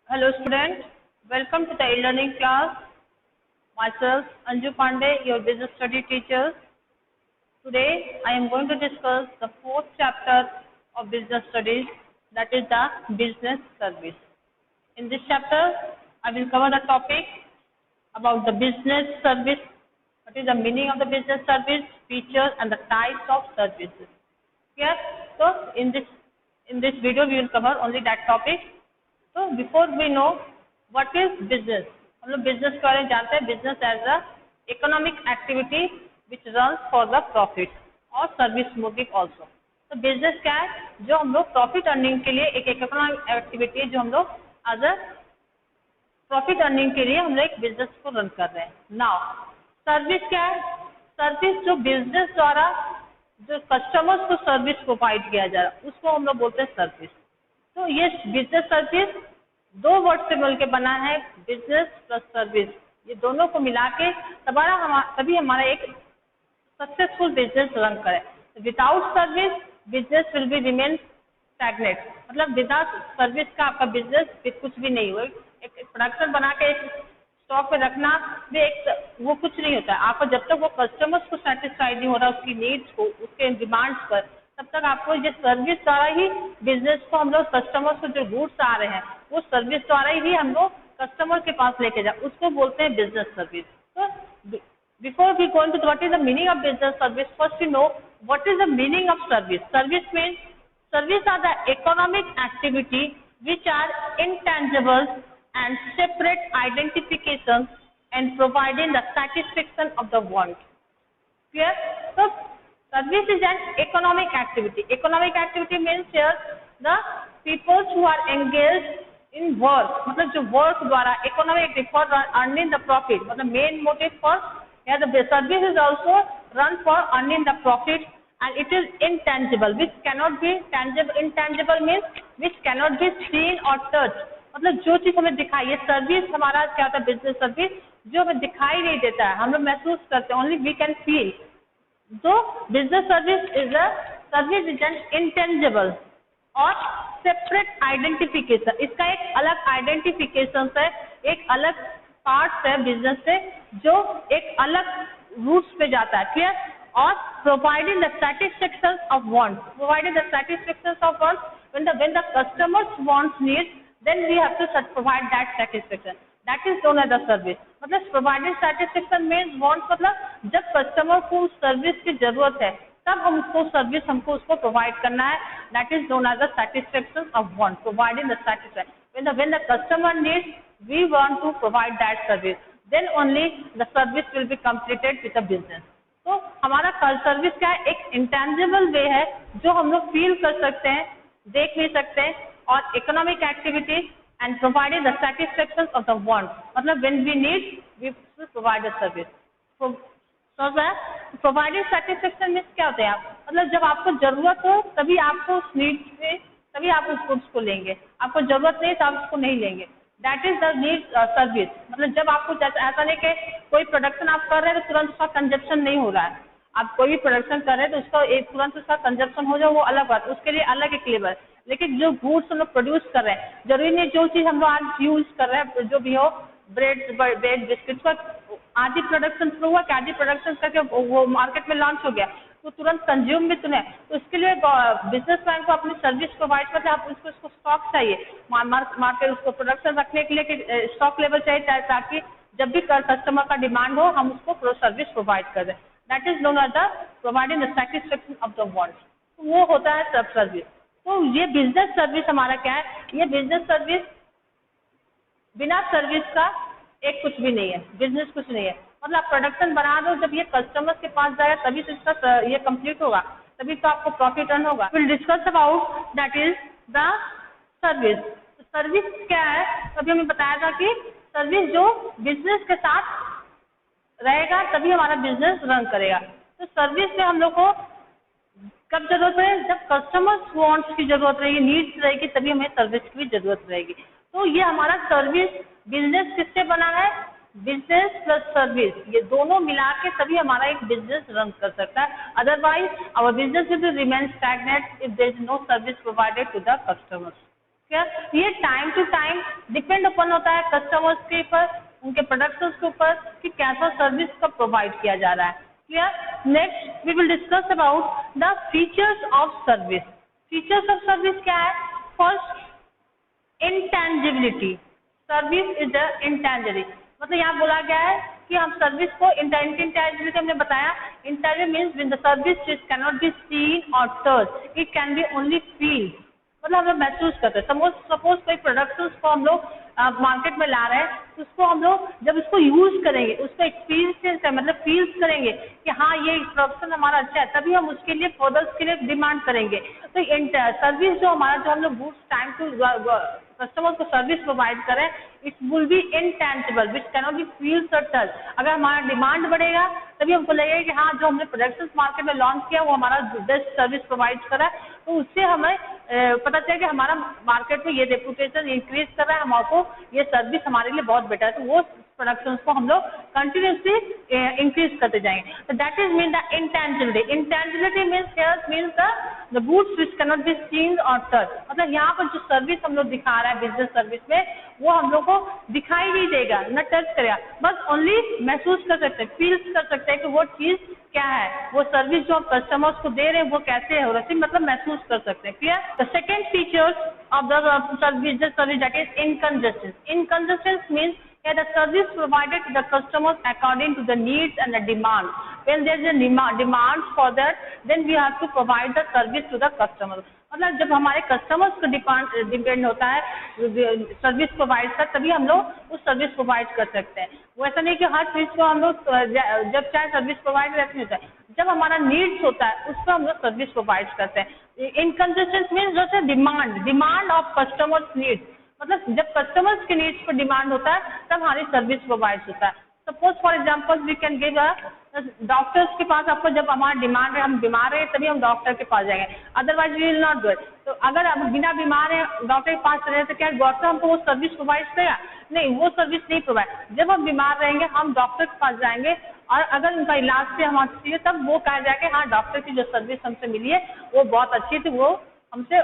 Hello student, welcome to the e-learning class. Myself Anju Pandey, your business study teacher. Today I am going to discuss the fourth chapter of business studies, that is the business service. In this chapter I will cover the topic about the business service, what is the meaning of the business service, features and the types of services. Yes, so in this video we will cover only that topic. तो before we know what is business, हम लोग business के बारे में जानते हैं. Business as a economic activity which runs for the profit और service motive also. तो बिजनेस क्या है? जो हम लोग प्रॉफिट अर्निंग के लिए एक इकोनॉमिक एक्टिविटी है जो हम लोग एज अ प्रॉफिट अर्निंग के लिए हम लोग एक बिजनेस को रन कर रहे हैं. नाउ सर्विस क्या है? सर्विस जो बिजनेस द्वारा जो कस्टमर्स को सर्विस प्रोवाइड किया जा रहा है उसको हम लोग बोलते हैं सर्विस. तो ये बिजनेस सर्विस दो वर्ड से मिलकर बना है, बिजनेस प्लस सर्विस. ये दोनों को मिला के तभी हमारा एक सक्सेसफुल बिजनेस रन करे. Without service business will be remain stagnate. मतलब विदाउट सर्विस का आपका बिजनेस कुछ भी नहीं हुआ. एक प्रोडक्शन बना के एक स्टॉक में रखना भी वो कुछ नहीं होता है. आपको जब तक वो कस्टमर्स को सेटिस्फाई नहीं हो रहा उसकी नीड्स को, उसके डिमांड्स पर, तब तक आपको ये सर्विस द्वारा ही बिजनेस को हम लोग कस्टमर्स को जो गुड्स आ रहे हैं वो सर्विस द्वारा ही हम लोग कस्टमर के पास लेके जाए, उसको बोलते हैं बिजनेस सर्विस. तो before we go into what is the meaning of business service, first you know what is the meaning of service. Service means service are the economic activity which are intangible and separate identifications and providing the satisfaction of the want. Clear? So service is an economic activity. Economic activity means here the people who are engaged in work. मतलब जो work द्वारा economic for earning the profit. मतलब main motive for here the service is also run for earning the profit and it is intangible which cannot be tangible. Intangible means which cannot be seen or touched. मतलब जो चीज हमें दिखाई, ये service हमारा क्या होता है? बिजनेस सर्विस जो हमें दिखाई नहीं देता है, हम लोग महसूस करते हैं, only we can feel. So business service is an intangible और separate identification. इसका एक अलग आइडेंटिफिकेशन है, एक अलग पार्ट है बिजनेस से जो एक अलग रूट्स पे जाता है. क्लियर? और providing the satisfaction of wants. Providing the satisfaction of wants when the customers wants needs, then we have to provide that satisfaction. That is known as the service. मतलब providing satisfaction means want, मतलब जब customer को service की जरूरत है तब हमको service उसको प्रोवाइड करना है. That is known as the satisfaction of want. Providing the satisfaction. When the customer needs, we want to provide that service. Then only the service will be completed with a business. तो हमारा service क्या है? एक intangible वे है जो हम लोग feel कर सकते हैं, देख नहीं सकते हैं, और economic activity and providing the satisfaction of the want. मतलब when we need, we provide a service. So providing satisfaction means क्या होता है? मतलब जब आपको जरूरत हो तभी आपको उस नीड से तभी आप उस गुड्स को लेंगे, आपको जरूरत नहीं तो आप उसको नहीं लेंगे. That is the need service. मतलब जब आपको ऐसा नहीं कि कोई प्रोडक्शन आप कर रहे हैं तो तुरंत उसका कंजप्शन नहीं हो रहा है. आप कोई भी प्रोडक्शन कर रहे हैं तो उसका एक तुरंत उसका कंजप्शन हो जाए वो अलग बात, उसके लिए अलग एक लेबर. लेकिन जो गुड्स हम लोग प्रोड्यूस कर रहे हैं, जरूरी नहीं जो चीज हम लोग आज यूज कर रहे हैं जो भी हो, ब्रेड बिस्किट का आधी प्रोडक्शन शुरू हुआ कि आधी प्रोडक्शन करके वो मार्केट में लॉन्च हो गया तो तुरंत कंज्यूम भी तुमने. तो इसके लिए बिजनेसमैन को अपनी सर्विस प्रोवाइड करते हैं. आप उसको स्टॉक चाहिए मार्केट, उसको प्रोडक्शन रखने के लिए स्टॉक लेवल चाहिए ताकि जब भी कस्टमर का डिमांड हो हम उसको सर्विस प्रोवाइड कर दें. That is known as the providing the satisfaction of the want. वो होता है सब सर्विस. तो ये बिजनेस सर्विस हमारा क्या है? ये बिजनेस सर्विस बिना सर्विस का एक कुछ भी नहीं है, बिजनेस कुछ नहीं है. मतलब प्रोडक्शन बना दो, जब ये कस्टमर के पास जाएगा तभी तो इसका ये कंप्लीट होगा, तभी तो आपको प्रॉफिट अर्न होगा. Will discuss about that is the service. Service क्या है? अभी हमें बताया था कि सर्विस जो बिजनेस के साथ रहेगा तभी हमारा बिजनेस रन करेगा. तो सर्विस में हम लोग को कब जरूरत है? जब कस्टमर्स वांट्स की जरूरत रहेगी, नीड्स रहेगी, तभी हमें सर्विस की भी जरूरत रहेगी. तो ये हमारा सर्विस बिजनेस किससे बना है? बिजनेस प्लस सर्विस, ये दोनों मिला के तभी हमारा एक बिजनेस रन कर सकता है. Otherwise our business will remain stagnant if there is no service provided to the customers. क्या ये time to time depend upon होता है कस्टमर्स के ऊपर, उनके प्रोडक्ट्स के ऊपर कि कैसा सर्विस का प्रोवाइड किया जा रहा है। Clear. Next we will discuss about the features of service. Features of service क्या है? First, intangibility. Service is the intangibility, मतलब यहाँ बोला गया है कि हम सर्विस को इंटेंजिबिलिटी हमने बताया। Intangibility means when the service is cannot be seen और touch, it can be only feel, मतलब हम लोग महसूस करते हैं। सपोज कोई प्रोडक्ट्स को हम लोग मार्केट में ला रहे हैं, तो उसको हम लोग जब इसको यूज करेंगे, उसको एक्सपीरियंस मतलब फील्स करेंगे कि हाँ ये प्रोडक्शन हमारा अच्छा है, तभी हम उसके लिए प्रोडक्ट्स के लिए डिमांड करेंगे। तो सर्विस जो हमारा जो हम लोग गुड्स टाइम टू कस्टमर को सर्विस प्रोवाइड करें, it will B intangible which cannot B field और टच। अगर हमारा डिमांड बढ़ेगा तभी हमको लगेगा कि हाँ जो हमने प्रोडक्ट्स मार्केट में लॉन्च किया वो हमारा बेस्ट सर्विस प्रोवाइड कर रहा है, तो उससे हमें पता चले कि हमारा मार्केट में ये रेपुटेशन इंक्रीज कर रहा है, हमको ये सर्विस हमारे लिए बहुत बेटर है, तो वो प्रोडक्शन को हम लोग कंटिन्यूसली इंक्रीज करते जाएंगे। तो that is mean the intangibility. Intangibility means the goods which cannot be seen और टच, मतलब यहाँ पर जो सर्विस हम लोग दिखा रहा है बिजनेस सर्विस में, वो हम लोग को दिखाई नहीं देगा, न टच करेगा, बस ओनली महसूस कर सकते हैं, फील कर सकते हैं कि वो चीज क्या है, वो सर्विस जो आप कस्टमर्स को दे रहे हैं वो कैसे हो रहा है, मतलब महसूस कर सकते हैं। Clear. The second features of the business service that is inconsistence. Inconsistence means the service provided to the customers according to the needs and the demand. When there is a demand for that, then we have to provide the service to the customer. मतलब जब हमारे customers को depend होता है service provide कर, तभी हम लोग उस सर्विस प्रोवाइड कर सकते हैं। वो ऐसा नहीं कि हर चीज को हम लोग जब चाहे सर्विस प्रोवाइड नहीं होता है, जब हमारा नीड्स होता है उसको हम लोग सर्विस प्रोवाइड करते हैं। इनकंसिस्टेंस मीन्स जैसे डिमांड ऑफ कस्टमर्स नीड्स, मतलब जब कस्टमर्स के नीड्स पर डिमांड होता है तब हमारी सर्विस प्रोवाइड होता है। Suppose for example we can give doctors के पास, आपको जब हमारा डिमांड है, हम बीमार हैं तभी हम डॉक्टर के पास जाएंगे, otherwise we will not do it. तो अगर हम बिना बीमार है डॉक्टर के पास चले तो क्या डॉक्टर हमको वो सर्विस प्रोवाइड करेगा? नहीं, वो सर्विस नहीं प्रोवाइड। जब हम बीमार रहेंगे हम डॉक्टर के पास जाएंगे और अगर उनका इलाज से हमारे चाहिए तब वो कहा जाएगा हाँ डॉक्टर की जो सर्विस हमसे मिली है वो बहुत अच्छी थी, वो हमसे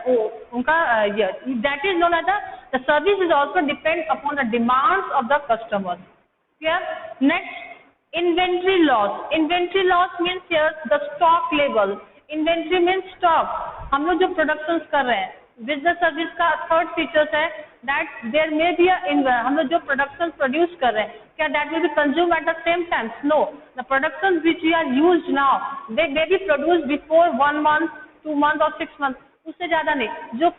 उनका that is known as the service is also depend upon the demands of the customer. Clear. Next, inventory loss. Inventory loss means here the stock level. Inventory means stock, हम लोग जो प्रोडक्शन कर रहे हैं। बिजनेस सर्विस का third features है that there may be हम लोग जो प्रोडक्शन प्रोड्यूस कर रहे हैं क्या that will be consume at the same time? No, the production which we are used now they may be produce before 1 month, 2 months और 6 months, उससे ज्यादा नहीं। जो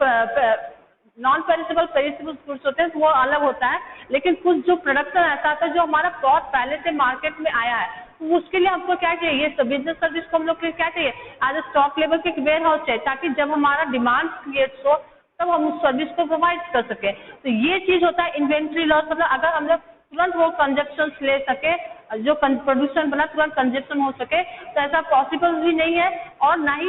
नॉन पेरिसेबल पेरिसेबल गुड्स होते हैं वो अलग होता है, लेकिन कुछ जो प्रोडक्शन ऐसा आता है जो हमारा बहुत पहले से मार्केट में आया है, तो उसके लिए हमको क्या चाहिए? ये बिजनेस सर्विस को हम लोग क्या चाहिए? एज ए स्टॉक लेवल के वेयर हाउस चाहिए, ताकि जब हमारा डिमांड क्रिएट हो तब हम उस सर्विस को प्रोवाइड कर सके। तो ये चीज होता है इन्वेंट्री लॉस, मतलब अगर हम लोग तुरंत वो कंजप्शन ले सके, जो प्रोड्यूसन बना तुरंत कंजप्शन हो सके, तो ऐसा पॉसिबल भी नहीं है और ना ही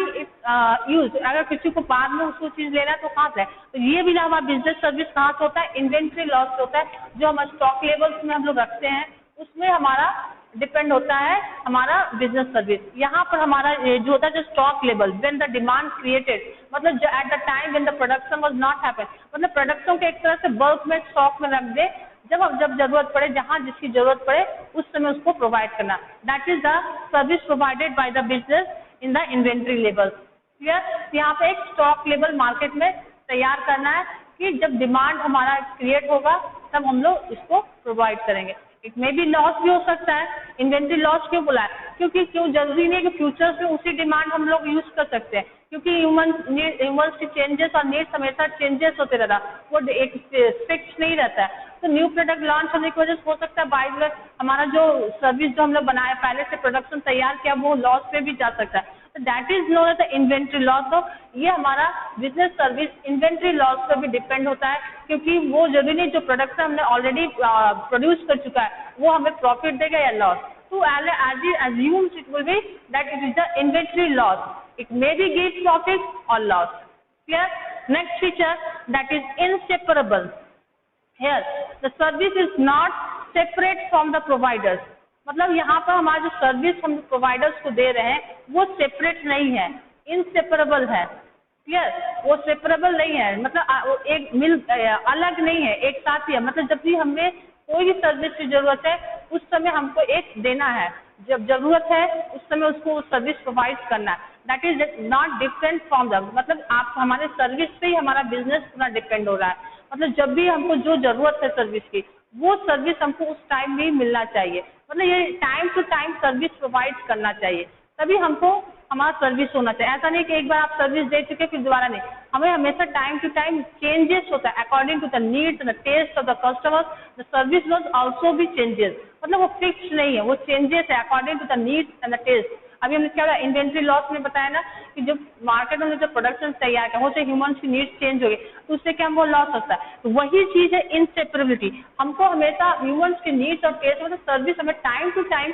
यूज। अगर किसी को बाद में उसको चीज लेना है तो कहाँ से? तो ये भी हमारा बिजनेस सर्विस कहाँ से होता है? इन्वेंट्री लॉस होता है, जो हम स्टॉक लेवल्स में हम लोग रखते हैं उसमें हमारा डिपेंड होता है हमारा बिजनेस सर्विस। यहाँ पर हमारा जो होता है जो stock level, when the demand created, मतलब जो at the time when the production was not happen, मतलब प्रोडक्शन को एक तरह से बल्क में स्टॉक में रख दे, जब जरूरत पड़े, जहां जिसकी जरूरत पड़े उस समय उसको प्रोवाइड करना। That is the service provided by the business in the inventory level. Clear. यहाँ पे एक स्टॉक लेवल मार्केट में तैयार करना है कि जब डिमांड हमारा क्रिएट होगा तब हम लोग इसको प्रोवाइड करेंगे। इट मे बी लॉस भी हो सकता है। इन्वेंट्री लॉस क्यों बोला है? क्योंकि क्यों जरूरी नहीं कि फ्यूचर्स में उसी डिमांड हम लोग यूज कर सकते हैं, क्योंकि ह्यूमन्स की चेंजेस और नीड्स हमेशा चेंजेस होते रहता, वो एक फिक्स नहीं रहता है। तो न्यू प्रोडक्ट लॉन्च होने की वजह से हो सकता है बाय द हमारा जो सर्विस जो हम लोग बनाया पहले से प्रोडक्शन तैयार किया वो लॉस पे भी जा सकता है। तो that is known as the inventory loss. तो ये हमारा बिजनेस सर्विस इन्वेंट्री लॉस पर भी डिपेंड होता है, क्योंकि वो जरूरी नहीं जो प्रोडक्ट हमने ऑलरेडी प्रोड्यूस कर चुका है वो हमें प्रॉफिट देगा या लॉस। तो as it assumes it will be that it is the inventory loss. It may be give profit or loss. Clear? Next feature that is inseparable. Here the service is not separate from the providers. मतलब यहाँ पर हमारा जो service हम providers को दे रहे हैं वो सेपरेट नहीं है, इनसेपरेबल है। क्लियर, वो सेपरेबल नहीं है, मतलब वो एक मिल अलग नहीं है, एक साथ ही है। मतलब जब भी हमें कोई भी सर्विस की जरूरत है उस समय हमको एक देना है, जब जरूरत है उस समय उसको सर्विस प्रोवाइड करना है। That is not different from the, मतलब आप हमारे सर्विस पे ही हमारा बिजनेस पूरा डिपेंड हो रहा है। मतलब जब भी हमको जो जरूरत है सर्विस की, वो सर्विस हमको उस टाइम में ही मिलना चाहिए। मतलब ये time to time service provide करना चाहिए, तभी हमको हमारा सर्विस होना चाहिए। ऐसा नहीं कि एक बार आप सर्विस दे चुके फिर दोबारा नहीं, हमें हमेशा टाइम टू टाइम चेंजेस होता है according to the needs the taste of the customers. The service loss also भी चेंजेस, मतलब वो फिक्स नहीं है, वो चेंजेस है according to the needs and the taste. अभी हमने क्या इन्वेंट्री लॉस में बताया ना कि जब मार्केट में जो प्रोडक्शन तैयार किया उससे ह्यूमन्स की नीड्स चेंज हो गई तो उससे क्या वो लॉस होता है। तो वही चीज है इनसेपरेबिलिटी, हमको हमेशा ह्यूमन्स की नीड्स और टेस्ट मतलब सर्विस हमें टाइम टू टाइम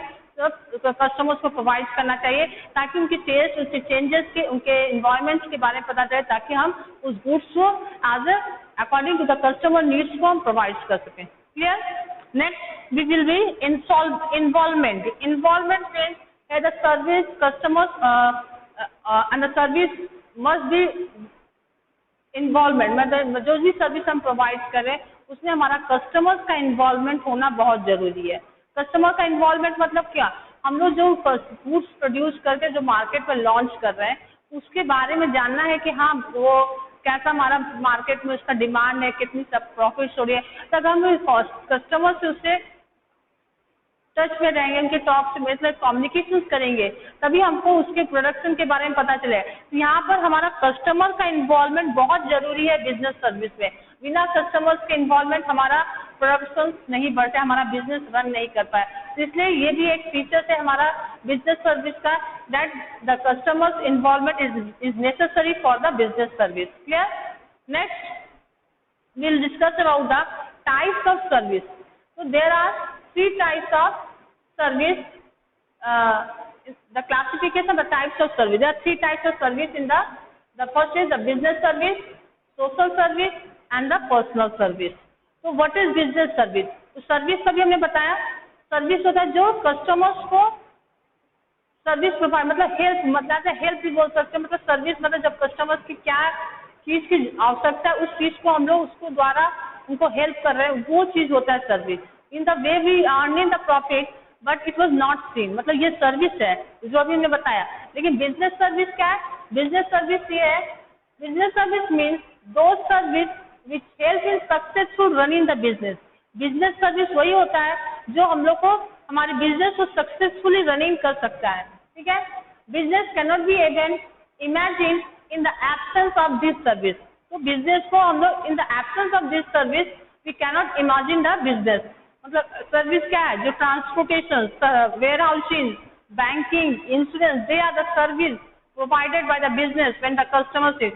कस्टमर्स को प्रोवाइड करना चाहिए, ताकि उनकी टेस्ट, उनके चेंजेस के, उनके इन्वायरमेंट्स के बारे में पता चले, ताकि हम उस गुड्स को as according to the customer needs को हम प्रोवाइड कर सकें। Clear. Next we will be involvement. Involvement means the service customers and the service must be involvement, मतलब जो भी सर्विस हम प्रोवाइड करें उसमें हमारा कस्टमर्स का इन्वॉल्वमेंट होना बहुत जरूरी है। कस्टमर का इन्वॉल्वमेंट मतलब क्या, हम लोग जो फूड्स प्रोड्यूस करके जो मार्केट में लॉन्च कर रहे हैं उसके बारे में जानना है कि हाँ वो कैसा हमारा मार्केट में उसका डिमांड है, कितनी सब प्रॉफिट हो रही है। तब हम कस्टमर से उससे टच में रहेंगे, उनके टॉक से मतलब कम्युनिकेशन करेंगे, तभी हमको उसके प्रोडक्शन के बारे में पता चले। तो यहाँ पर हमारा कस्टमर का इन्वॉल्वमेंट बहुत जरूरी है बिजनेस सर्विस में। बिना कस्टमर्स के इन्वॉल्वमेंट हमारा प्रोडक्शन नहीं बढ़ता, हमारा बिजनेस रन नहीं कर पाए। तो इसलिए ये भी एक फीचर है हमारा बिजनेस सर्विस का, that the customers involvement is necessary for the business service. Clear. Next we'll discuss about the types of service. So there are three types of service. The classification of the types of service. There are three types of service in the first is the business service, social service and the personal service. So what is business service? तो service का भी हमने बताया, service होता है जो customers को service provide, मतलब हेल्प, मतलब हेल्प भी बोल सकते हैं। मतलब सर्विस मतलब जब कस्टमर्स की क्या चीज की आवश्यकता है उस चीज को हम लोग उसको द्वारा उनको हेल्प कर रहे हैं, वो चीज होता है service. In the way we earning the profit but it was not seen, मतलब ये सर्विस है जो अभी हमने बताया। लेकिन बिजनेस सर्विस क्या है? बिजनेस सर्विस ये है, बिजनेस सर्विस मीन्स दो service which help in successful running the business. Business service वही होता है जो हम लोग को हमारे बिजनेस को सक्सेसफुली रनिंग कर सकता है। ठीक है। Business can not be even imagine in the absence of this service. तो बिजनेस को हम लोग in the absence of this service we can not imagine the business. मतलब सर्विस क्या है? जो transportation, warehousing, banking, insurance, they are the service provided by the business when the customer से।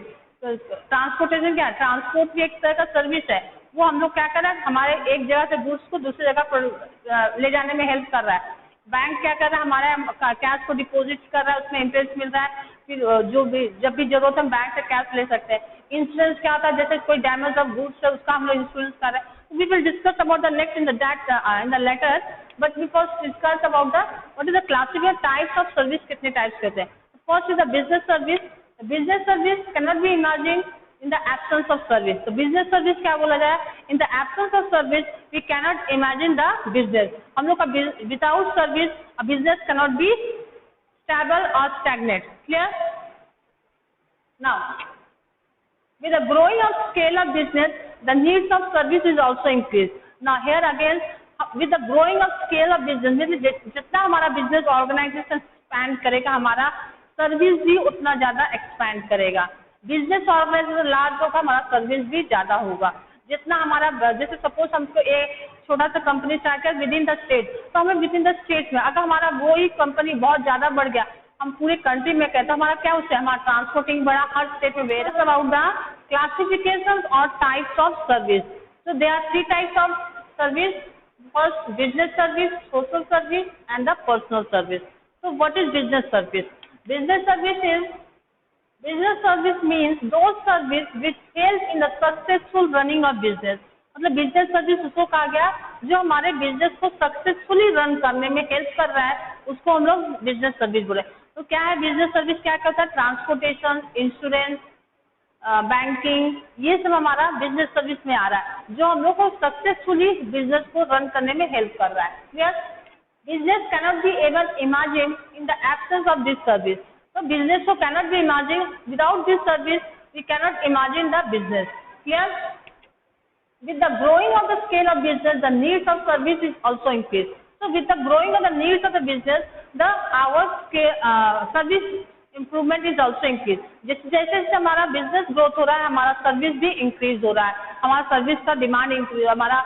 Transportation क्या है? ट्रांसपोर्ट भी एक तरह का सर्विस है, वो हम लोग क्या कर रहे हैं, हमारे एक जगह से गुड्स को दूसरी जगह ले जाने में हेल्प कर रहा है। बैंक क्या कर रहा है, हमारे कैश को डिपॉजिट कर रहा है, उसमें इंटरेस्ट मिल रहा है, फिर जो भी जब भी जरूरत है हम बैंक से कैश ले सकते हैं। इंश्योरेंस क्या होता है, जैसे कोई डैमेज ऑफ गुड्स है उसका हम लोग इंश्योरेंस कर रहे हैं। We will discuss about the next in the later, but we first discuss about the what is the classification types of service, कितने टाइप्स कहते हैं। First is the business service. Business service can not be imagine in the absence of service. तो business service क्या बोला जाए? In the absence of service we cannot imagine the business. हम लोग का without service a business cannot be stable or stagnant. Clear? Now with the growing of scale of business the needs of service is also increased. Now here again with the growing of scale of business, जितना हमारा business organization expand करेगा हमारा service भी उतना ज्यादा expand करेगा। Business organisation large होगा, हमारा सर्विस भी ज्यादा होगा। जितना हमारा, जैसे सपोज हमको एक छोटा सा कंपनी स्टार्ट कर विद इन द स्टेट, तो हमें विद इन द स्टेट में अगर हमारा वो ही कंपनी बहुत ज्यादा बढ़ गया, हम पूरे कंट्री में कहते हैं हमारा क्या, उससे हमारा ट्रांसपोर्टिंग बढ़ा, हर स्टेट में वेरियस अबाउट द क्लासिफिकेशन और टाइप्स ऑफ सर्विस। तो there are three types of service, first business service, social service and the personal service. तो what is business service? Business service is Business service means those service which help in the successful running of business. मतलब business service उसको कहा गया जो हमारे business को successfully run करने में हेल्प कर रहा है, उसको हम लोग बिजनेस सर्विस बोले। तो क्या है बिजनेस सर्विस? क्या होता है? ट्रांसपोर्टेशन, इंश्योरेंस, बैंकिंग, ये सब हमारा बिजनेस सर्विस में आ रहा है, जो हम लोग को सक्सेसफुली बिजनेस को रन करने में हेल्प कर रहा है। Clear? Business cannot be even imagined in the absence of this service. So business so cannot be imagined without this service. We cannot imagine the business. Clear? With the growing of the scale of business, the needs of service is also increased. So with the growing of the needs of the business, the our service improvement is also increased. जैसे जैसे हमारा business growth हो रहा है, हमारा service भी increase हो रहा है, हमारा सर्विस का डिमांड इंक्रीज, हमारा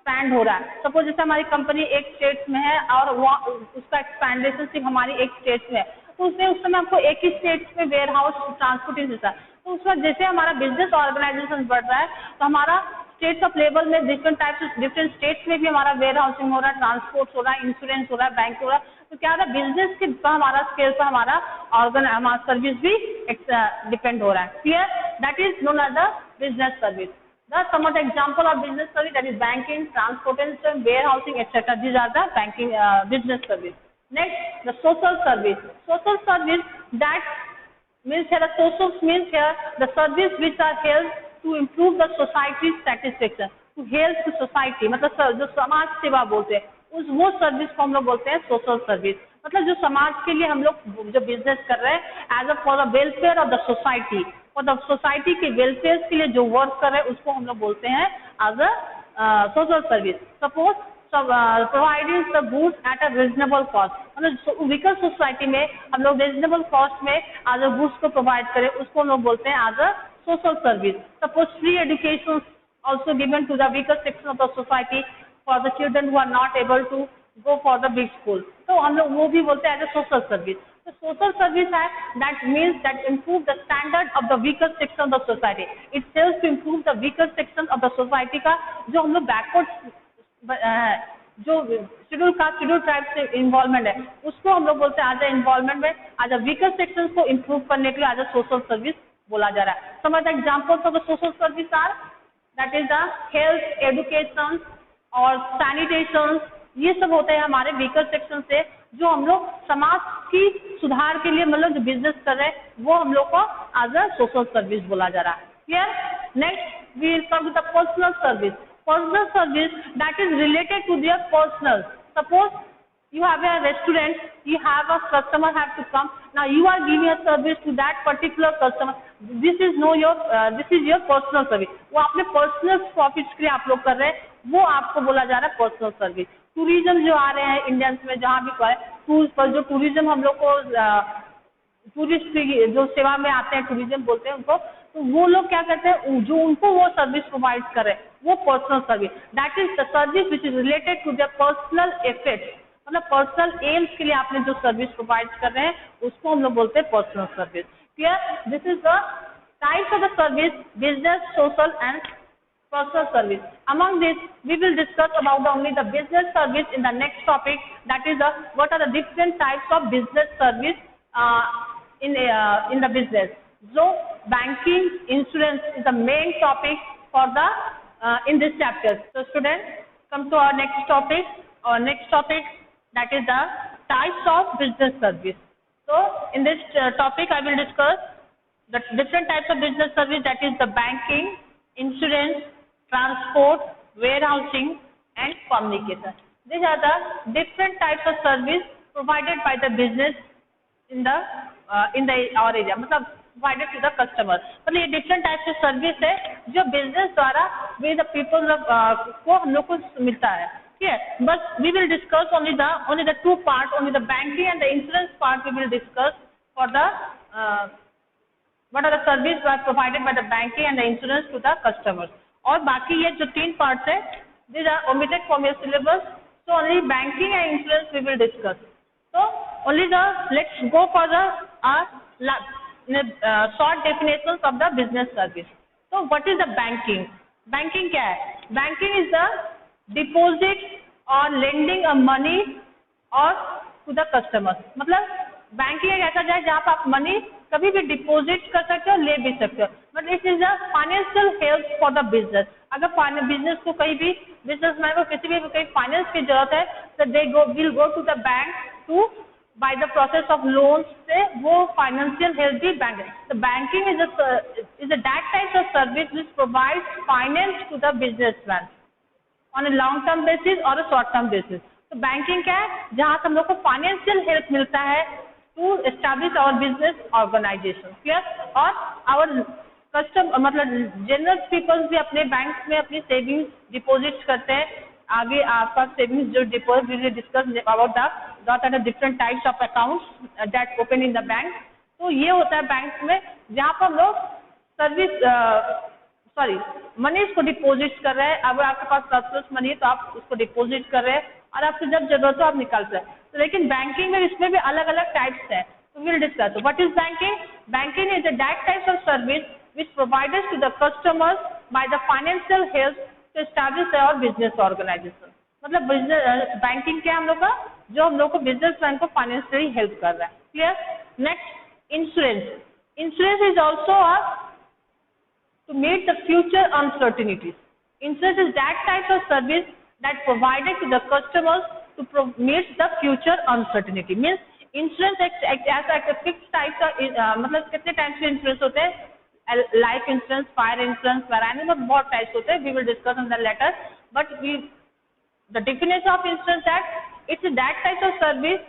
एक्सपैंड हो रहा है। सपोज जैसे हमारी कंपनी एक स्टेट में है और वो उसका एक्सपैंडेशन सिर्फ हमारी एक स्टेट में है, तो उसमें उस समय हमको एक ही स्टेट में वेयर हाउस ट्रांसपोर्टेशन देता है। तो उस वक्त जैसे हमारा बिजनेस ऑर्गेनाइजेशन बढ़ रहा है, तो हमारा स्टेट्स ऑफ लेवल में डिफरेंट टाइप्स डिफरेंट स्टेट्स में भी हमारा वेयर हाउसिंग हो रहा है, ट्रांसपोर्ट हो रहा है, इंश्योरेंस हो रहा है, बैंक हो रहा है। तो क्या हो रहा है, बिजनेस के पर हमारा स्केल पर हमारा सर्विस भी डिपेंड हो रहा है। Clear? That is known as the business service. Some of the example of business service, that is banking, transportation, warehousing, etc. These are the banking business service. Next, the social service. Social service, that means here the social means here the service which are held to improve the society's satisfaction, to help the society, मतलब जो समाज सेवा बोलते हैं उस वो service को हम लोग बोलते हैं सोशल सर्विस। मतलब जो समाज के लिए हम लोग जो बिजनेस कर रहे हैं as a for the welfare of the society, मतलब सोसाइटी के वेलफेयर के लिए जो वर्क कर रहे हैं उसको हम लोग बोलते हैं as a social service. Suppose providing the goods at a reasonable cost, मतलब वीकर सोसाइटी में हम लोग रीजनेबल कॉस्ट में एज अ गुड्स को प्रोवाइड करें, उसको हम लोग बोलते हैं as a social service. Suppose free education also given to the weaker section of the society for the children who are not able to go for the big school, तो हम लोग वो भी बोलते हैं एज अ सोशल सर्विस। तो social service है that means that improve the standard of the weaker section of the society, it helps to improve the weaker section of the society का जो हम लोग बैकवर्ड जो शेड्यूल कास्ट शेड्यूल ट्राइब से involvement है उसको हम लोग बोलते हैं एज अ इन्वॉल्वमेंट में एज अ वीकर सेक्शन को इम्प्रूव करने के लिए एज अ सोशल सर्विस बोला जा रहा है। Some of the examples of the social service are that is the health, education और सैनिटेशन, ये सब होते हैं हमारे वीकर सेक्शन से जो हम लोग समाज की सुधार के लिए मतलब जो बिजनेस कर रहे हैं वो हम लोग को एज अ सोशल सर्विस बोला जा रहा है। Clear? Next we will come to the personal service. Personal service that is related to their personal. Suppose you have a restaurant, you have a customer have to come, now you are giving a service to that particular customer, this is your personal service, वो अपने personal profits के लिए आप लोग कर रहे हैं, वो आपको बोला जा रहा है पर्सनल सर्विस। टूरिज्म जो आ रहे हैं इंडियंस में जहाँ भी टूर पर जो टूरिज्म हम लोग को टूरिस्ट जो सेवा में आते हैं टूरिज्म बोलते हैं उनको, तो वो लोग क्या करते हैं जो उनको वो सर्विस प्रोवाइड कर रहे हैं वो personal service, that is the service which is related to their personal efforts, मतलब पर्सनल एम्स के लिए आपने जो सर्विस प्रोवाइड कर रहे हैं उसको हम लोग बोलते हैं personal service. Clear? This is the types of the service, business, social and personal service. Among this, we will discuss about only the business service in the next topic. That is what are the different types of business service in the business. So, banking, insurance is the main topic for the in this chapter. So, students, come to our next topic. Our next topic, that is the types of business service. So, in this topic, I will discuss the different types of business service. That is the banking, insurance, transport, warehousing and communication. These are the different types of service provided by the business in the our area, मतलब provided to the customer। मतलब ये different types of service है जो business द्वारा with the people को हम लोग को मिलता है। ठीक है, but we will discuss only the two parts, only the banking and the insurance part we will discuss for the what are the service provided by the banking and the insurance to the customers। और बाकी ये जो तीन parts है these are omitted from your syllabus, so only banking and insurance we will discuss। So only let's go for the short definitions of the business service। So what is the banking? Banking क्या है? Banking is the deposit or lending a money or to the customers। मतलब banking एक ऐसा जाए जहाँ पर आप money कभी भी डिपॉजिट कर सकते हो, ले भी सकते हो, but it is a financial help for the business. अगर बिजनेस को कहीं भी बिजनेसमैन को किसी भी कहीं फाइनेंस की जरूरत है तो they will go to the bank to by the process of loan से वो फाइनेंशियल हेल्प भी बैंक है। तो banking is a that service which provides finance to the businessman on a long term basis और a short term basis. तो banking क्या है, जहाँ से हम लोग को फाइनेंशियल हेल्प मिलता है to establish our business organisation. Clear. और आवर मतलब जनरल पीपल्स भी अपने बैंक में अपनी सेविंग्स डिपॉजिट करते हैं. आगे आपका सेविंग्स जो deposit will discuss about the different types of accounts that open in the bank. तो ये होता है बैंक में जहाँ पर हम लोग मनीज को डिपॉजिट कर रहे हैं. अगर आपके पास सरप्लस मनी है तो आप उसको डिपॉजिट कर रहे हैं और आपको जब जरूरत हो आप निकाल सकते हैं. तो लेकिन बैंकिंग में इसमें भी अलग अलग टाइप्स हैं. तो will discuss what is banking. Banking is that types of service which provided to the customers by the financial help to establish our business organization. मतलब बिजनेस बैंकिंग क्या हम लोग का, जो हम लोग को बिजनेस बैंक को फाइनेंशियली हेल्प कर रहा है. Clear. Next, insurance. Insurance is also to meet the future uncertainties. Insurance is that type of service that provided to the customers to meet the future uncertainty. Means insurance ऐसा एक fixed type का मतलब कितने types के insurance होते हैं. Life insurance, fire insurance, variety में बहुत टाइप्स होते हैं. We will discuss in the later. But the definition of insurance that it's that type of service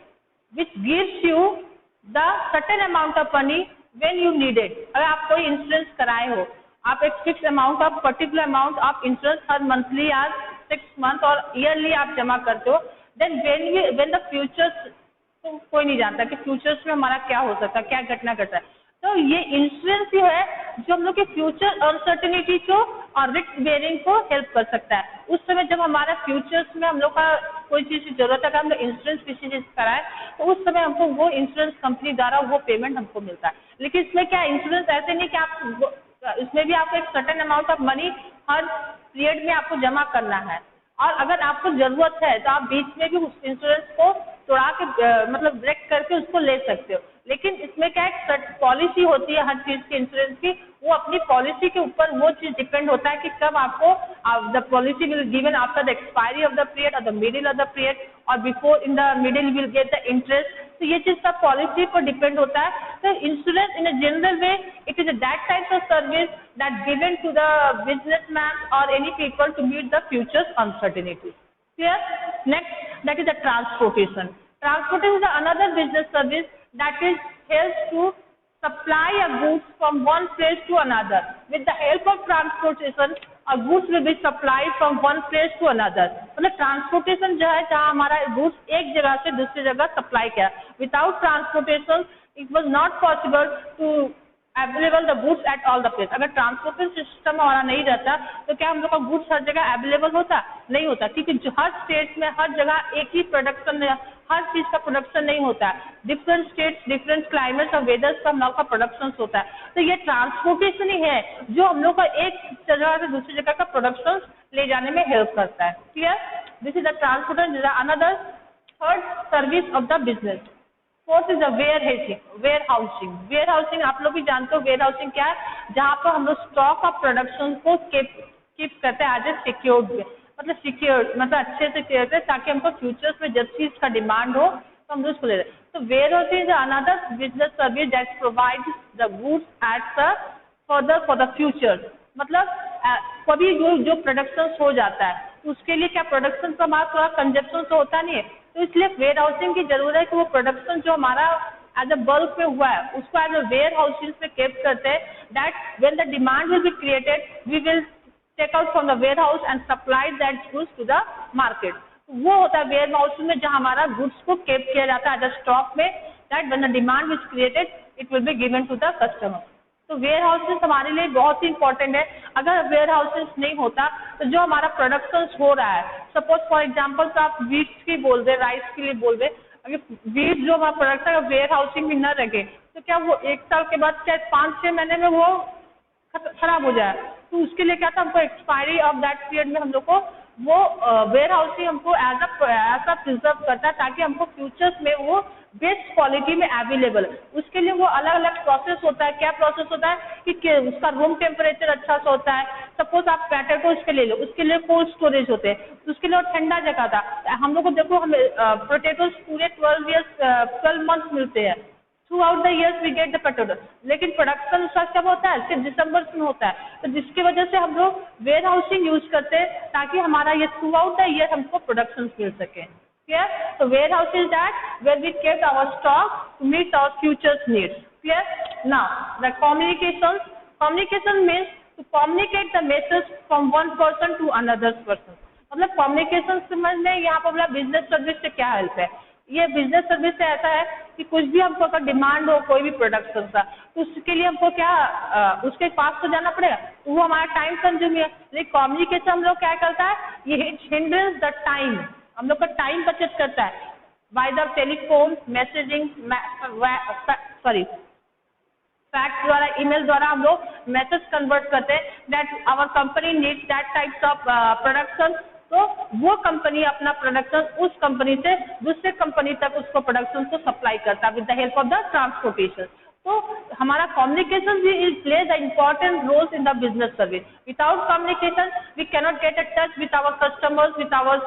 which gives you the certain amount of money when you need it. अगर आप कोई insurance कराए हो, आप एक fix amount of particular amount आप insurance हर monthly या 6 month और ईयरली आप जमा करते हो. देन व्हेन द फ्यूचर्स, तो कोई नहीं जानता कि फ्यूचर्स में हमारा क्या हो सकता है, क्या घटना घटता है. तो ये इंश्योरेंस ही है जो हम लोग के फ्यूचर अनसर्टेनिटी को और रिस्क बेयरिंग को हेल्प कर सकता है. उस समय जब हमारा फ्यूचर्स में हम लोग का कोई चीज की जरूरत है, हम लोग इंश्योरेंस किसी चीज कराए तो उस समय हमको वो इंश्योरेंस कंपनी द्वारा वो पेमेंट हमको मिलता है. लेकिन इसमें क्या इंश्योरेंस ऐसे नहीं कि आप इसमें भी आपको एक certain amount of money her period में आपको जमा करना है. और अगर आपको जरूरत है तो आप बीच में भी उस इंश्योरेंस को तोड़ा के मतलब ब्रेक करके उसको ले सकते हो. लेकिन इसमें क्या एक पॉलिसी होती है हर चीज की इंश्योरेंस की. वो अपनी पॉलिसी के ऊपर वो चीज डिपेंड होता है कि कब आपको the policy will given after the expiry of the period और the middle of the period और before in the middle will get the interest. तो ये चीज सब पॉलिसी पर डिपेंड होता है. तो insurance in a general way it is that type of service that given to the businessman और any people to meet the futures uncertainty. Clear? Next, that is the transportation. Transportation is another business service that is helps to supply a goods from one place to another. With the help of transportation, a goods will be supplied from one place to another. मतलब transportation जो है जहाँ हमारा goods एक जगह से दूसरी जगह supply किया. Without transportation, it was not possible to available the goods at all the place. अगर ट्रांसपोर्टेशन सिस्टम हमारा नहीं रहता तो क्या हम लोग का गुड्स हर जगह अवेलेबल होता? नहीं होता. क्योंकि जो हर स्टेट में हर जगह एक ही प्रोडक्शन, हर चीज का प्रोडक्शन नहीं होता. डिफरेंट स्टेट्स, डिफरेंट क्लाइमेट्स और वेदर्स का हम लोग का प्रोडक्शन होता है. तो ये ट्रांसपोर्टेशन ही है जो हम लोग का एक जगह से दूसरी जगह का प्रोडक्शन ले जाने में हेल्प करता है. Clear. This is the transportation. Another third service of the business. Fourth is the warehousing. आप लोग भी जानते हो वेयर हाउसिंग क्या है, जहाँ पर हम लोग स्टॉक ऑफ प्रोडक्शन को कीप करते हैं एज ए सिक्योर्ड वे. मतलब अच्छे से करते हैं ताकि हमको फ्यूचर्स में जब चीज का डिमांड हो तो हम उसको ले लें. तो warehousing is another business service that provides the goods at for the future. मतलब कभी जो प्रोडक्शन हो जाता है उसके लिए क्या प्रोडक्शन का मास थोड़ा कंजप्शन तो होता नहीं है. तो इसलिए वेयर हाउसिंग की जरूरत है कि वो प्रोडक्शन जो हमारा एज अ बल्क में हुआ है उसको एज अ वेयर हाउसिंग में कीप करते हैं. That when the demand will be created we will take out from the warehouse and supply that goods to the market. वो होता है वेयर हाउसिंग में जहाँ हमारा गुड्स को कीप किया जाता है एज अ स्टॉक में. That when the demand is created it will be given to the customer. तो वेयर हाउसेस हमारे लिए बहुत ही इंपॉर्टेंट है. अगर वेयर हाउसेस नहीं होता तो जो हमारा प्रोडक्शन हो रहा है, सपोज फॉर एग्जांपल तो आप वीट की बोल दे, राइस के लिए बोल दे, अगर वीट जो हमारा प्रोडक्शन है वेयर हाउसिंग में न रखे तो क्या वो 1 साल के बाद चाहे 5-6 महीने में वो खराब हो जाए. तो उसके लिए क्या था, हमको एक्सपायरी ऑफ दैट पीरियड में हम लोग को वो वेयर हाउसिंग हमको एज अ प्रिजर्व करता है ताकि हमको फ्यूचर्स में वो बेस्ट क्वालिटी में अवेलेबल. उसके लिए वो अलग अलग प्रोसेस होता है. क्या प्रोसेस होता है कि उसका रूम टेम्परेचर अच्छा सा होता है. सपोज आप पोटैटो उसके ले लो, उसके लिए कोल्ड स्टोरेज होते हैं, उसके लिए ठंडा जगह था. हम लोग को देखो हमें पोटैटोज पूरे 12 मंथ्स मिलते हैं. Throughout the years we get the petrol, लेकिन प्रोडक्शन उसका कब होता है, सिर्फ दिसंबर में होता है। तो जिसकी वजह से हम लोग वेयर हाउसिंग यूज करते हैं ताकि हमारा ये थ्रू आउट द ईयर हमको प्रोडक्शन मिल सके। Clear? So warehouse is that where we kept our stock to meet our future's needs. Clear? Now the communications. Communication means to communicate the message from one person to another person. मतलब communication समझने यहाँ पर मतलब business service से क्या help है। ये business service से ऐसा है कि कुछ भी हमको अगर डिमांड हो कोई भी प्रोडक्शन का, तो उसके लिए हमको क्या उसके पास तो जाना पड़ेगा, तो वो हमारा टाइम कंज्यूमिंग है। लेकिन कम्युनिकेशन हम लोग क्या करता है, ये हिंड्रेंस द टाइम, हम लोग का टाइम बचत करता है। By the telephone, messaging, fax द्वारा, ईमेल द्वारा हम लोग मैसेज कन्वर्ट करते हैं that our company needs that types of production. तो वो कंपनी अपना प्रोडक्शन उस कंपनी से दूसरे कंपनी तक उसको प्रोडक्शन को सप्लाई करता है with the help of the transportation. तो हमारा कम्युनिकेशन भी is plays a important role in the business service. Without communication we cannot get a touch with our customers, with our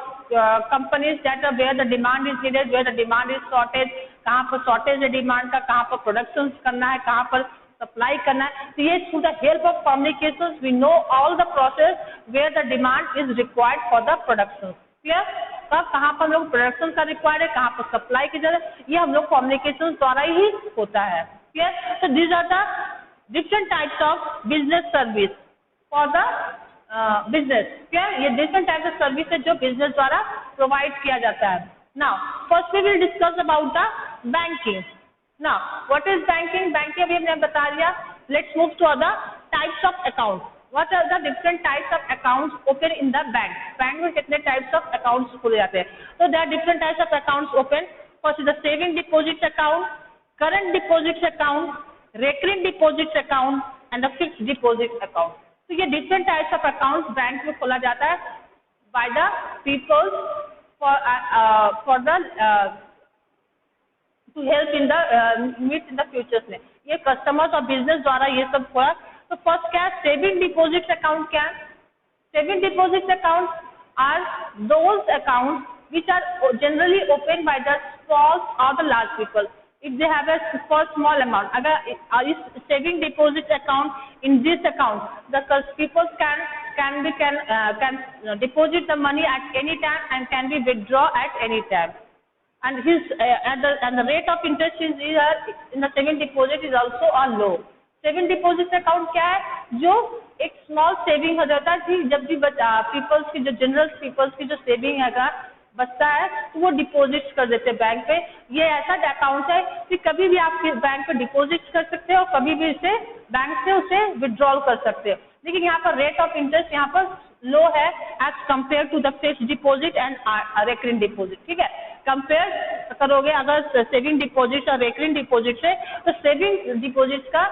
companies that where the demand is needed, where the demand is shortage, कहाँ पर shortage है demand का, कहाँ पर production करना है, कहाँ पर सप्लाई करना है। तो ये through the help of communication we know all the process where the demand is required for the production. Clear? तब कहाँ पर हम लोग प्रोडक्शन का रिक्वायर्ड है, कहाँ पर सप्लाई की जरूरत है, ये हम लोग कम्युनिकेशन द्वारा ही होता है। Clear? So these are the different types of business service for the business. क्या ये different types of service है जो business द्वारा provide किया जाता है। Now first we will discuss about the banking. Now what is banking? Banking अभी हमने बता दिया। Let's move to other types of accounts. What are the different types of accounts open in the bank? Bank में कितने types of accounts खुले जाते हैं? So there are different types of accounts open. First is the saving deposit account, current deposits account, recurring deposits account and the fixed deposit account. तो ये different types of accounts bank में खोला जाता है by the people for the to help in the meet in the futures में। ये customers और business द्वारा ये सब खोला। तो first क्या है, saving deposits account क्या है? Saving deposits accounts are those accounts which are generally opened by the small or the large people. If they have a for small amount, अगर इस saving deposit account, in this account the people can deposit the money at any time and can be withdraw at any time, and the rate of interest is in the saving deposit is also low. Saving deposit account क्या है, जो एक small saving हो जाता है, जब भी peoples की जो जनरल पीपल्स की जो सेविंग है बचता है तो वो डिपॉजिट कर देते हैं बैंक पे। ये ऐसा अकाउंट है कि कभी भी आप बैंक पे डिपॉजिट कर सकते हो, कभी भी इसे बैंक से उसे विड्रॉल कर सकते हो। लेकिन यहाँ पर रेट ऑफ इंटरेस्ट यहाँ पर लो है as compare to the fixed deposit and recurring deposit. ठीक है, कंपेयर करोगे अगर सेविंग डिपॉजिट और रेकरिंग डिपॉजिट से, तो सेविंग डिपॉजिट का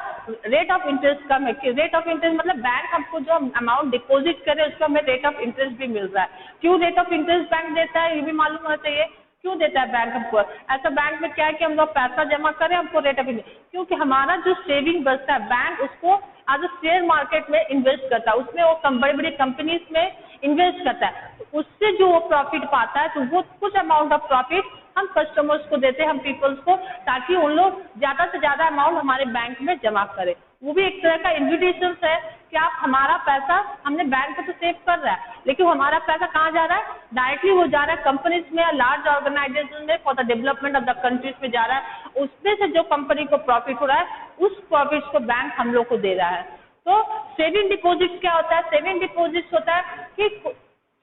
रेट ऑफ इंटरेस्ट कम है। रेट ऑफ इंटरेस्ट मतलब बैंक हमको जो अमाउंट डिपॉजिट करे उसका हमें रेट ऑफ इंटरेस्ट भी मिल रहा है। क्यों रेट ऑफ इंटरेस्ट बैंक देता है ये भी मालूम होना चाहिए। क्यों देता है बैंक हमको ऐसा? बैंक में क्या है कि हम लोग पैसा जमा करें, हमको रेट ऑफ इंटरेस्ट, क्योंकि हमारा जो सेविंग बचता है बैंक उसको आज शेयर मार्केट में इन्वेस्ट करता है, उसमें वो बड़ी बड़ी कंपनीज में इन्वेस्ट करता है, तो उससे जो वो प्रॉफिट पाता है तो वो कुछ अमाउंट ऑफ प्रॉफिट हम कस्टमर्स को देते हैं, हम पीपल्स को, ताकि उन लोग ज्यादा से ज्यादा अमाउंट हमारे बैंक में जमा करें। वो भी एक तरह का इन्विटेशन है कि आप हमारा पैसा हमने बैंक पे तो सेव कर रहा है, लेकिन हमारा पैसा कहाँ जा रहा है? डायरेक्टली वो जा रहा है कंपनीज में, लार्ज ऑर्गेनाइजेशन में, for the development of the countries में जा रहा है। उसमें से जो कंपनी को प्रॉफिट हो रहा है उस प्रॉफिट को बैंक हम लोग को दे रहा है। तो सेविंग डिपॉजिट क्या होता है? सेविंग डिपॉजिट होता है कि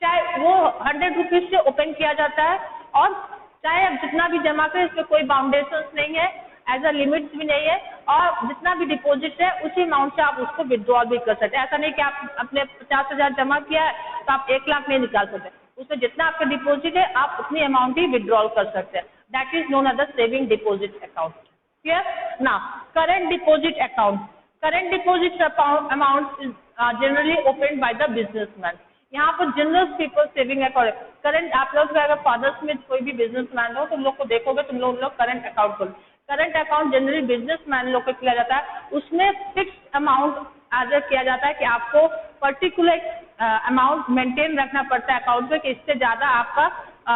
चाहे वो 100 रुपीज से ओपन किया जाता है और चाहे आप जितना भी जमा करें, इसमें कोई बाउंडेशन नहीं है, एज अ लिमिट्स भी नहीं है, और जितना भी डिपॉजिट है उसी अमाउंट से आप उसको विड्रॉल भी कर सकते हैं। ऐसा नहीं कि आप अपने 50,000 जमा किया है तो आप 1 लाख नहीं निकाल सकते, उसमें जितना आपका डिपॉजिट है आप उतनी अमाउंट ही विड्रॉल कर सकते हैं। That is known as the saving deposit account. Clear? Now current deposit account. Current deposit amount is generally open by the businessman. यहाँ पर general people saving account current, आप लोग अगर फादर्स में कोई भी बिजनेसमैन हो तुम लोग को देखोगे, तुम लोग करंट अकाउंट खोलो। करंट अकाउंट जनरली बिजनेसमैन लोग को किया जाता है, उसमें फिक्स अमाउंट एज किया जाता है कि आपको पर्टिकुलर अमाउंट मेंटेन रखना पड़ता है अकाउंट में, कि इससे ज्यादा आपका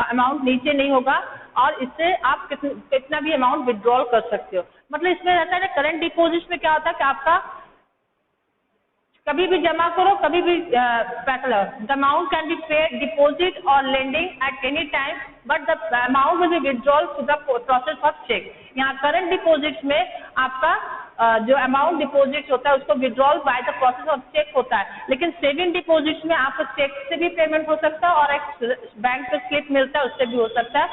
अमाउंट नीचे नहीं होगा और इससे आप कितना भी अमाउंट विड्रॉल कर सकते हो। मतलब इसमें रहता है करंट डिपॉजिट में क्या होता है कि आपका कभी भी जमा करो, कभी भी पैसा लगाओ, the amount can be paid deposit और lending at any time but the amount will be withdrawal through the process of cheque. यहाँ करंट डिपॉजिट में आपका जो अमाउंट डिपॉजिट होता है उसको withdrawal by the process of cheque होता है, लेकिन सेविंग डिपॉजिट में आपको चेक से भी पेमेंट हो सकता है और एक बैंक से स्लिप मिलता है उससे भी हो सकता है,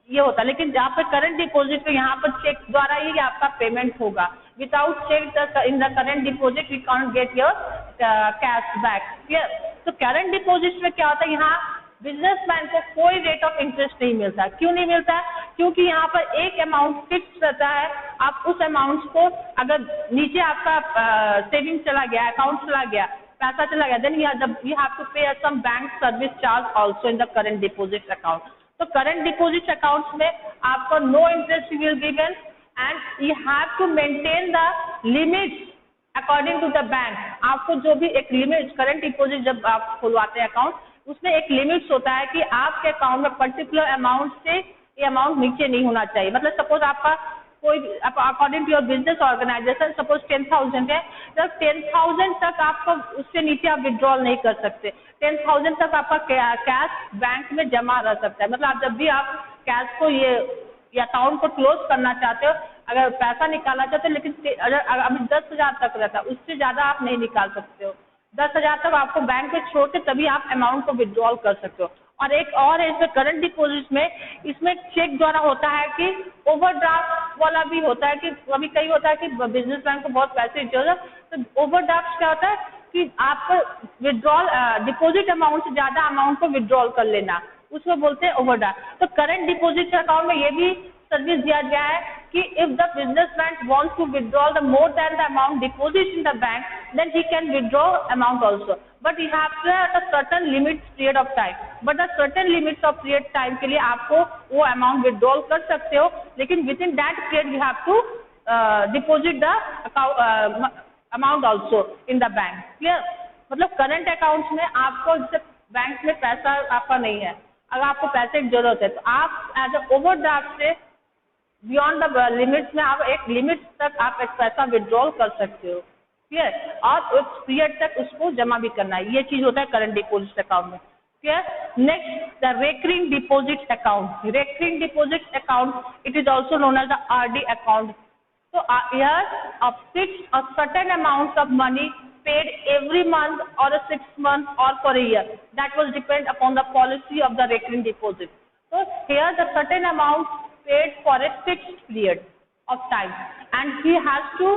ये होता है। लेकिन जहाँ पर करंट डिपॉजिट में यहाँ पर चेक द्वारा ही आपका पेमेंट होगा। Without cheque in the current deposit we can't get your cash back. Clear? तो करंट डिपॉजिट में क्या होता है, यहाँ बिजनेसमैन को कोई रेट ऑफ इंटरेस्ट नहीं मिलता। क्यों नहीं मिलता है? क्योंकि यहाँ पर एक अमाउंट फिक्स रहता है। आप उस अमाउंट को अगर नीचे आपका सेविंग चला गया, अकाउंट चला गया, पैसा चला गया, then you have to pay some bank service charge also in the current deposit account. तो करंट डिपॉजिट अकाउंट्स में आपको no interest will given and you have to maintain the limit according to the bank. आपको जो भी एक limit, current deposit जब आप खुलवाते हैं अकाउंट, उसमें एक लिमिट्स होता है कि आपके अकाउंट में पर्टिकुलर अमाउंट से ये अमाउंट नीचे नहीं होना चाहिए। मतलब सपोज आपका कोई according to your business organisation suppose 10,000 है, जब 10,000 तक आपको उससे नीचे आप विड्रॉल नहीं कर सकते। 10,000 तक आपका कैश बैंक में जमा रह सकता है। मतलब आप जब भी आप कैश को ये अकाउंट को क्लोज करना चाहते हो, अगर पैसा निकालना चाहते हो, लेकिन अगर अभी 10,000 तक रहता है, उससे ज्यादा आप नहीं निकाल सकते हो। 10,000 तक आपको बैंक में छोड़ के तभी आप अमाउंट को विड्रॉल कर सकते हो। और एक और है इसमें करंट डिपॉजिट में, इसमें चेक द्वारा होता है कि ओवरड्राफ्ट वाला भी होता है कि कभी कई होता है कि बिजनेस बैंक को बहुत पैसे चाहिए, तो ओवरड्राफ्ट क्या होता है कि आप विड्रॉल डिपॉजिट अमाउंट से ज्यादा अमाउंट को विड्रॉल कर लेना, उसको बोलते हैं ओवरड्राफ्ट। तो करंट डिपॉजिट अकाउंट में ये भी सर्विस दिया गया है कि if the businessman wants to withdraw the more than the amount deposit in the bank, then he can withdraw amount also, but you have to at a certain limit period of time. But a certain limits of period time के लिए आपको वो amount withdrawal कर सकते हो, लेकिन within that period you have to deposit the amount also in the bank. Clear? मतलब current accounts में आपको बैंक में पैसा आपका नहीं है, अगर आपको पैसे की जरूरत है तो आप एज अ ओवरड्राफ्ट से बियॉन्ड द लिमिट्स में आप एक लिमिट तक आप एक पैसा विड्रॉल कर सकते हो। क्लियर? और उस पीरियड तक उसको जमा भी करना है। ये चीज होता है करंट डिपॉजिट अकाउंट में। Clear? Next, the recurring deposit account. Recurring deposit account it is also known as the RD account. So here a fixed a certain amount of money paid every month or a 6 month or for a year, that will depend upon the policy of the recurring deposit. So here the certain amount paid for a fixed period of time and he has to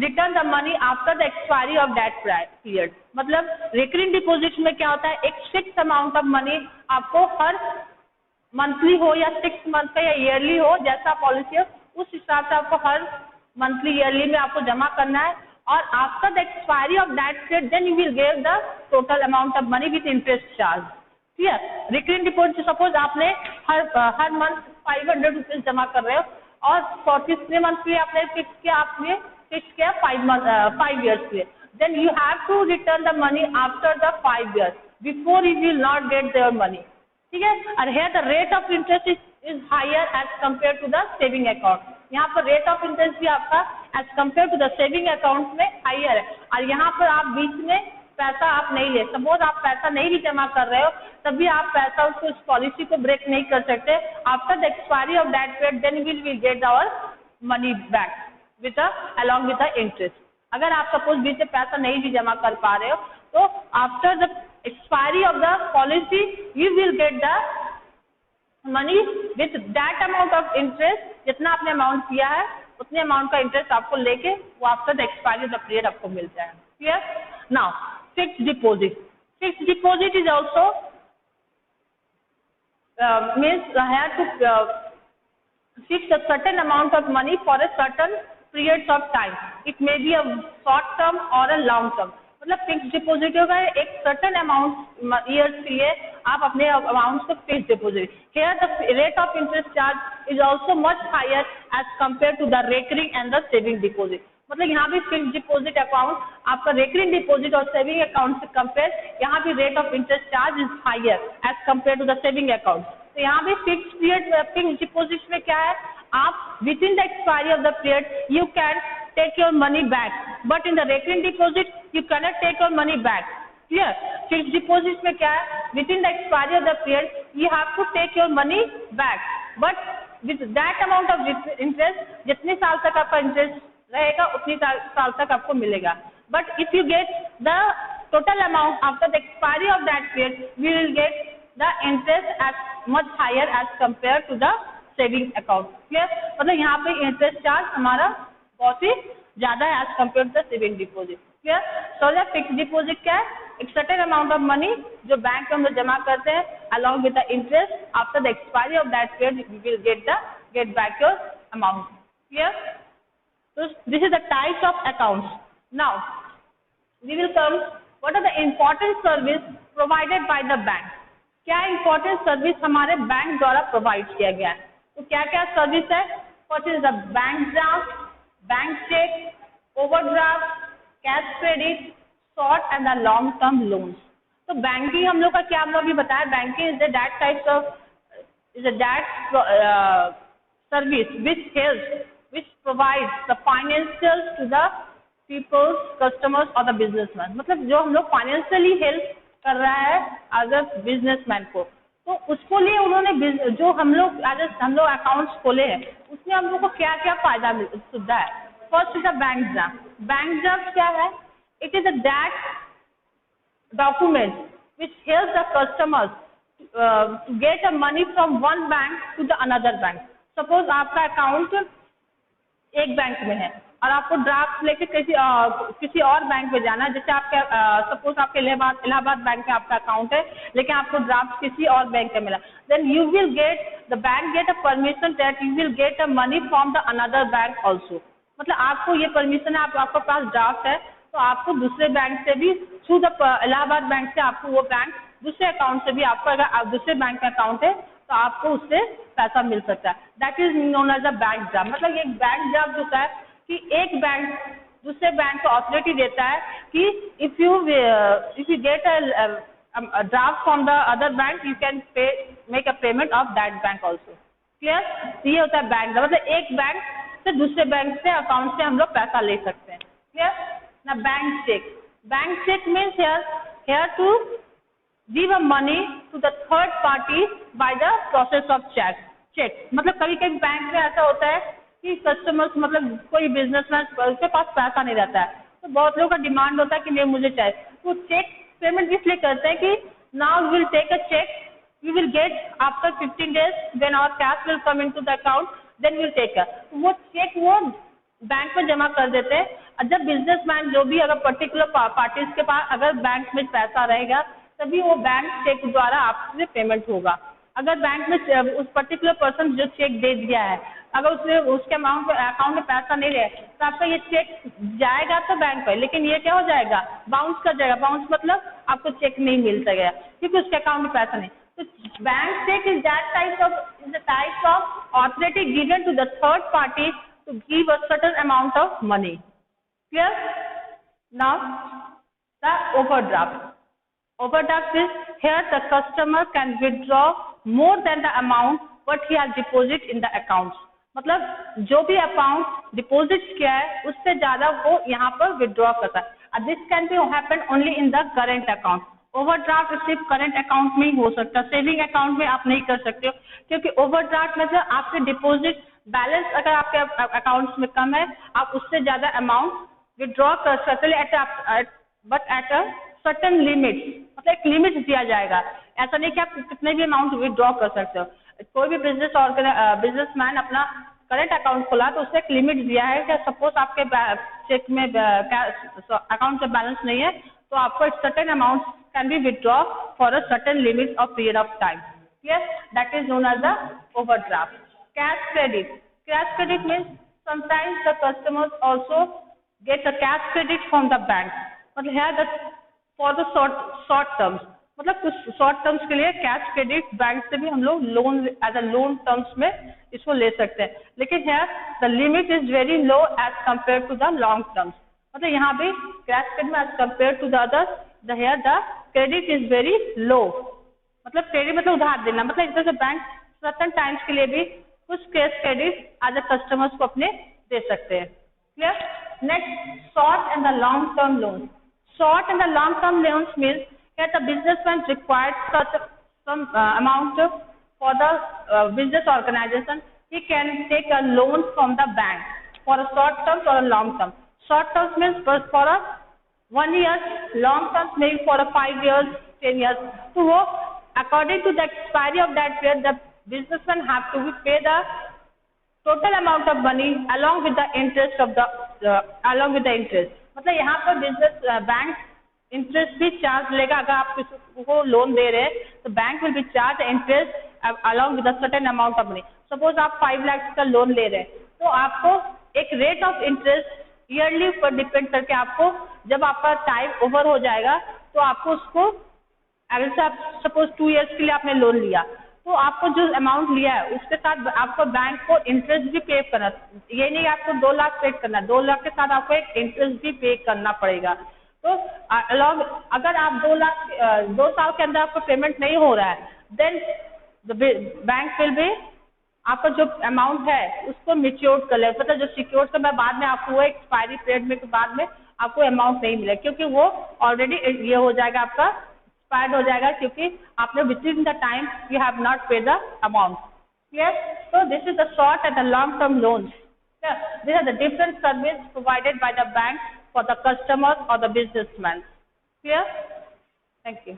return the money after the expiry of that period. मतलब recurring deposit में क्या होता है, एक fixed amount of money आपको हर monthly हो या 6 month का या ईयरली हो, जैसा पॉलिसी हो उस हिसाब से आपको हर मंथली ईयरली में आपको जमा करना है और after the expiry of that period then you will give the total amount of money with interest charge. Clear? Recurring deposit suppose आपने हर मंथ 500 रुपीज जमा कर रहे हो और 43 मंथ के लिए आपने फिक्स किया 5 ईयर्स के लिए, then you have to return the money after the 5 years, before you will not get their money. ठीक है? और here the rate of interest is higher as compared to the saving account. यहाँ पर rate of interest भी आपका as compared to the saving account में higher है। और यहाँ पर आप बीच में पैसा आप नहीं ले, सपोज आप पैसा नहीं भी जमा कर रहे हो तब भी आप पैसा उसको इस पॉलिसी को ब्रेक नहीं कर सकते। After the expiry of that period then will get our money back with along with the interest. अगर आप सपोज बीच में पैसा नहीं भी जमा कर पा रहे हो तो after the expiry of the policy you will get the money with that amount of interest, जितना आपने अमाउंट किया है उतने अमाउंट का इंटरेस्ट आपको लेके वो after the expiry of the period आपको मिलता है। Clear? Now fixed deposit. Fixed deposit is also means I have to fix a certain amount of money for a certain periods of time. It may be a short term or a long term. मतलब fix deposit होगा एक certain amount years के लिए आप अपने amount को fix deposit. Here the rate of interest charge is also much higher as compare to the recurring and the saving deposit. मतलब यहाँ भी फिक्स डिपॉजिट अकाउंट आपका रेकरिंग डिपॉजिट और सेविंग अकाउंट से कंपेयर यहाँ भी rate of interest charge is higher as compare to the saving account. तो यहाँ भी फिक्स पीरियड फिक्स डिपॉजिट में क्या है, आप within the expiry of the period you can take your money back, but in the recurring deposit you can not take your money back. Clear? Fix deposit में क्या है, within the expiry of the period you have to take your money back, but with that amount of interest, जितने साल तक आपका interest रहेगा उतनी साल तक आपको मिलेगा। But if you get the total amount after the expiry of that period, we will get the interest at much higher as compare to the saving account. Clear? मतलब यहाँ पे इंटरेस्ट चार्ज हमारा बहुत ही ज्यादा है as compare to the saving deposit. Clear? So the fix deposit क्या है, एक सर्टेन अमाउंट ऑफ मनी जो बैंक में हम लोग जमा करते हैं, along with the interest after the expiry of that period we will get back your amount. Clear? So this is the types of accounts. Now we will come, what are the important service provided by the bank? क्या important service हमारे bank द्वारा provide किया गया है? तो क्या क्या service है? First is the bank draft, bank check, overdraft, cash credit, short and the long term loans. तो बैंकिंग हम लोग का क्या हम लोग भी बताया, banking is the that types of is a that service which provides the financials to the people's customers or the businessman. मतलब जो हम लोग फाइनेंशियली हेल्प कर रहा है अगर बिजनेसमैन को, तो उसको लिए उन्होंने जो हम लोग अकाउंट्स खोले हैं उसमें हम लोग को क्या क्या फायदा सुविधा है। First is the bank draft. Bank draft क्या है? It is that document which help the customers to get a money from one bank to the another bank. Suppose आपका अकाउंट एक बैंक में है और आपको ड्राफ्ट लेके किसी और बैंक में जाना है, जैसे आपके सपोज आपके इलाहाबाद बैंक में आपका अकाउंट है लेकिन आपको ड्राफ्ट किसी और बैंक का मिला, then you will get the bank get a permission that you will get a money from the another bank also. मतलब आपको ये परमिशन है, आपके पास ड्राफ्ट है तो आपको दूसरे बैंक से भी थ्रू द इलाहाबाद बैंक से आपको वो बैंक दूसरे अकाउंट से भी आपको अगर दूसरे बैंक का अकाउंट है तो आपको उससे पैसा मिल सकता है। That is known as a bank draft. मतलब ये बैंक ड्राफ्ट जो है कि एक बैंक दूसरे बैंक को अथॉरिटी देता है कि if you get a draft from the other bank you can make a payment of that bank also. Clear? ये होता है बैंक ड्राफ्ट। मतलब एक बैंक से दूसरे बैंक से अकाउंट से हम लोग पैसा ले सकते हैं। क्लियर? ना bank cheque. Bank cheque means here to give a money to the third party by the process of check। मतलब कभी कभी बैंक में ऐसा होता है कि कस्टमर्स मतलब कोई बिजनेसमैन उसके पास पैसा नहीं रहता है तो बहुत लोगों का डिमांड होता है कि नहीं मुझे चाहिए, तो चेक पेमेंट इसलिए करते हैं कि now will take a cheque, we will get after 15 days then our cash will come into the account, then will take वो चेक वो बैंक में जमा कर देते हैं। और जब बिजनेसमैन जो भी अगर पर्टिकुलर पार्टीज के पास अगर बैंक में पैसा रहेगा तभी वो बैंक चेक द्वारा आपसे पेमेंट होगा। अगर बैंक में उस पर्टिकुलर पर्सन जो चेक दे दिया है अगर उसके अकाउंट में पैसा नहीं रहे तो आपका ये चेक जाएगा तो बैंक पे, लेकिन ये क्या हो जाएगा, बाउंस कर जाएगा। बाउंस मतलब आपको चेक नहीं मिल सकेगा क्योंकि उसके अकाउंट में पैसा नहीं। तो bank cheque is that type of authority given to the third party to give a certain amount of money. Clear? Now the overdraft. Overdraft is here the customer can withdraw more than the amount what he has deposit in the accounts. मतलब जो भी account deposit किया है उससे ज्यादा वो यहाँ पर विड्रॉ करता है। This can be happen only in the current account. Overdraft सिर्फ करंट अकाउंट में ही हो सकता है, सेविंग अकाउंट में आप नहीं कर सकते हो क्योंकि ओवरड्राफ्ट मतलब आपके डिपॉजिट बैलेंस अगर आपके अकाउंट्स में कम है आप उससे ज्यादा अमाउंट विड्रॉ कर सकते हैं but at a certain limit. मतलब एक लिमिट दिया जाएगा, ऐसा नहीं कि आप कितने भी अमाउंट विड्रॉ कर सकते हो। कोई भी बिजनेसमैन अपना करंट अकाउंट खोला तो उससे एक लिमिट दिया है कि सपोज आपके चेक में अकाउंट में बैलेंस नहीं है तो आपको एक certain amount can B withdraw for a certain limit of period of time. Yes, that is known as the overdraft. Cash credit. Cash credit means sometimes the customers also get a cash credit from the bank. मतलब here for the short terms. मतलब कुछ short terms के लिए cash credit bank से भी हम लोग loan as a loan terms में इसको ले सकते हैं, लेकिन here the limit is very low as compared to the long terms. मतलब यहाँ भी कैश क्रेडिट में as compared to the others, here the credit is very low. मतलब क्रेडिट मतलब उधार देना, मतलब इस तरह से बैंक सर्टेन टाइम्स के लिए भी कुछ cash credit as a customers को अपने दे सकते हैं। Clear? Next, short and the long term loan. Short and the long term loans means that the businessman required such some amount for the business organization, he can take a loan from the bank for a short term or a long term. Short term means for a 1 year, long term maybe for a 5 years, 10 years. So according to the expiry of that period, the businessman have to pay the total amount of money along with the interest of the interest. मतलब यहाँ पर business bank interest भी charge लेगा। अगर आप किसी को loan दे रहे हैं तो bank will be charge interest along with certain amount of money. Suppose आप 5 लाख का लोन ले रहे हैं तो आपको एक रेट ऑफ इंटरेस्ट ईयरली पर डिपेंड करके आपको जब आपका टाइम ओवर हो जाएगा तो आपको उसको, अगर से आप सपोज 2 ईयर्स के लिए आपने लोन लिया तो आपको जो अमाउंट लिया है उसके साथ आपको बैंक को इंटरेस्ट भी पे करना। ये नहीं आपको 2 लाख पे करना, 2 लाख के साथ आपको एक इंटरेस्ट भी पे करना पड़ेगा। तो अलॉन्ग अगर आप 2 साल के अंदर आपको पेमेंट नहीं हो रहा है देन बैंक विल भी आपका जो अमाउंट है उसको मिच्योर कर ले, मतलब जो सिक्योर समय बाद में आपको वो एक्सपायरी पीरियड में के बाद में आपको अमाउंट नहीं मिले क्योंकि वो ऑलरेडी ये हो जाएगा, आपका एक्सपायर्ड हो जाएगा क्योंकि आपने within the time you have not pay the amount. Clear? So this is the short and the long term loans. Yeah, these are the different services provided by the bank for the customers or the businessman. Clear? Thank you.